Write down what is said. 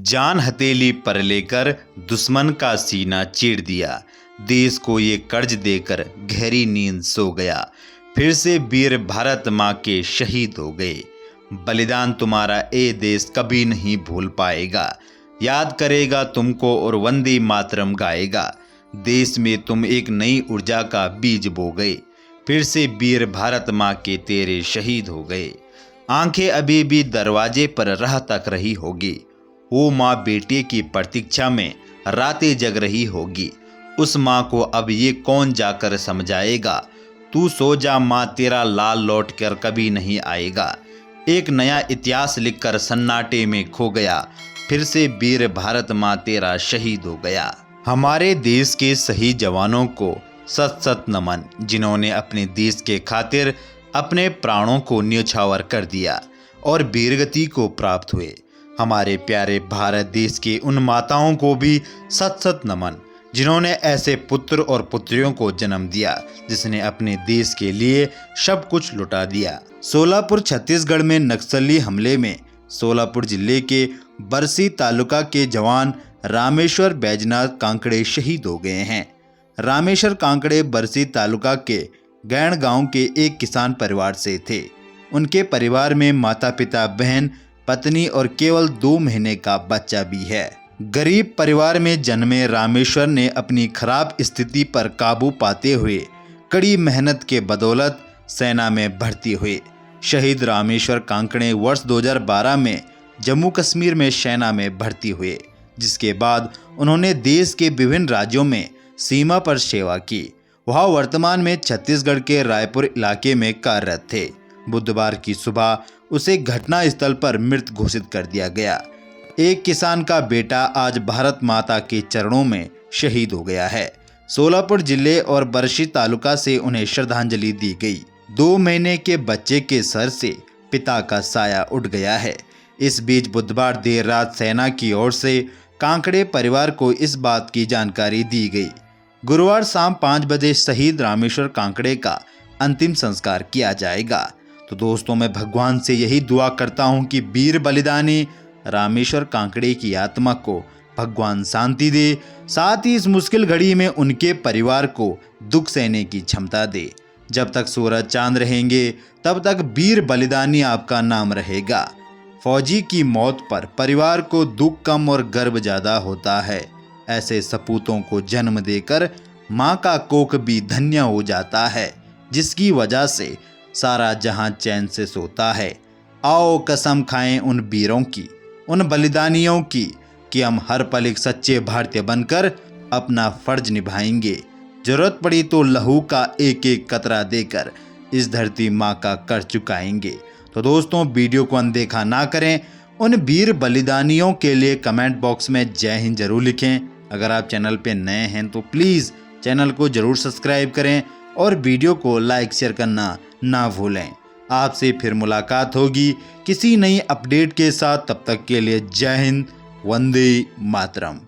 जान हथेली पर लेकर दुश्मन का सीना चीर दिया। देश को ये कर्ज देकर गहरी नींद सो गया। फिर से वीर भारत माँ के शहीद हो गए। बलिदान तुम्हारा ए देश कभी नहीं भूल पाएगा। याद करेगा तुमको और वंदे मातरम गाएगा। देश में तुम एक नई ऊर्जा का बीज बो गए। फिर से वीर भारत माँ के तेरे शहीद हो गए। आंखें अभी भी दरवाजे पर राह तक रही होगी। वो माँ बेटे की प्रतीक्षा में रातें जग रही होगी। उस माँ को अब ये कौन जाकर समझाएगा। तू सो जा माँ, तेरा लाल लौट कर कभी नहीं आएगा। एक नया इतिहास लिखकर सन्नाटे में खो गया। फिर से वीर भारत माँ तेरा शहीद हो गया। हमारे देश के सही जवानों को सत सत नमन, जिन्होंने अपने देश के खातिर अपने प्राणों को न्यौछावर कर दिया और वीरगति को प्राप्त हुए। हमारे प्यारे भारत देश के उन माताओं को भी सत सत नमन, जिन्होंने ऐसे पुत्र और पुत्रियों को जन्म दिया जिसने अपने देश के लिए सब कुछ लुटा दिया। सोलापुर छत्तीसगढ़ में नक्सली हमले में सोलापुर जिले के बरसी तालुका के जवान रामेश्वर बैजनाथ कांकड़े शहीद हो गए हैं। रामेश्वर कांकड़े बरसी तालुका के गैण गांव के एक किसान परिवार से थे। उनके परिवार में माता पिता, बहन, पत्नी और केवल 2 महीने का बच्चा भी है। गरीब परिवार में जन्मे रामेश्वर ने अपनी खराब स्थिति पर काबू पाते हुए कड़ी मेहनत के बदौलत सेना में भर्ती हुए। शहीद रामेश्वर कांकड़े वर्ष 2012 में जम्मू कश्मीर में सेना में भर्ती हुए, जिसके बाद उन्होंने देश के विभिन्न राज्यों में सीमा पर सेवा की। वह वर्तमान में छत्तीसगढ़ के रायपुर इलाके में कार्यरत थे। बुधवार की सुबह उसे घटना स्थल पर मृत घोषित कर दिया गया। एक किसान का बेटा आज भारत माता के चरणों में शहीद हो गया है। सोलापुर जिले और बरसी तालुका से उन्हें श्रद्धांजलि दी गई। 2 महीने के बच्चे के सर से पिता का साया उठ गया है। इस बीच बुधवार देर रात सेना की ओर से कांकड़े परिवार को इस बात की जानकारी दी गई। गुरुवार शाम 5 बजे शहीद रामेश्वर कांकड़े का अंतिम संस्कार किया जाएगा। तो दोस्तों, मैं भगवान से यही दुआ करता हूं कि वीर बलिदानी रामेश्वर कांकड़े की आत्मा को भगवान शांति दे, साथ ही इस मुश्किल घड़ी में उनके परिवार को दुख सहने की क्षमता दे। जब तक सूरज चांद रहेंगे तब तक वीर बलिदानी आपका नाम रहेगा। फौजी की मौत पर परिवार को दुख कम और गर्व ज्यादा होता है। ऐसे सपूतों को जन्म देकर माँ का कोख भी धन्य हो जाता है, जिसकी वजह से सारा जहां चैन से सोता है। आओ कसम खाएं उन वीरों की, उन बलिदानियों की, कि हम हर पल एक सच्चे भारतीय बनकर अपना फर्ज निभाएंगे। जरूरत पड़ी तो लहू का एक एक कतरा देकर इस धरती माँ का कर चुकाएंगे। तो दोस्तों, वीडियो को अनदेखा ना करें। उन वीर बलिदानियों के लिए कमेंट बॉक्स में जय हिंद जरूर लिखें। अगर आप चैनल पे नए हैं तो प्लीज़ चैनल को जरूर सब्सक्राइब करें और वीडियो को लाइक शेयर करना ना भूलें। आपसे फिर मुलाकात होगी किसी नई अपडेट के साथ। तब तक के लिए जय हिंद, वंदे मातरम।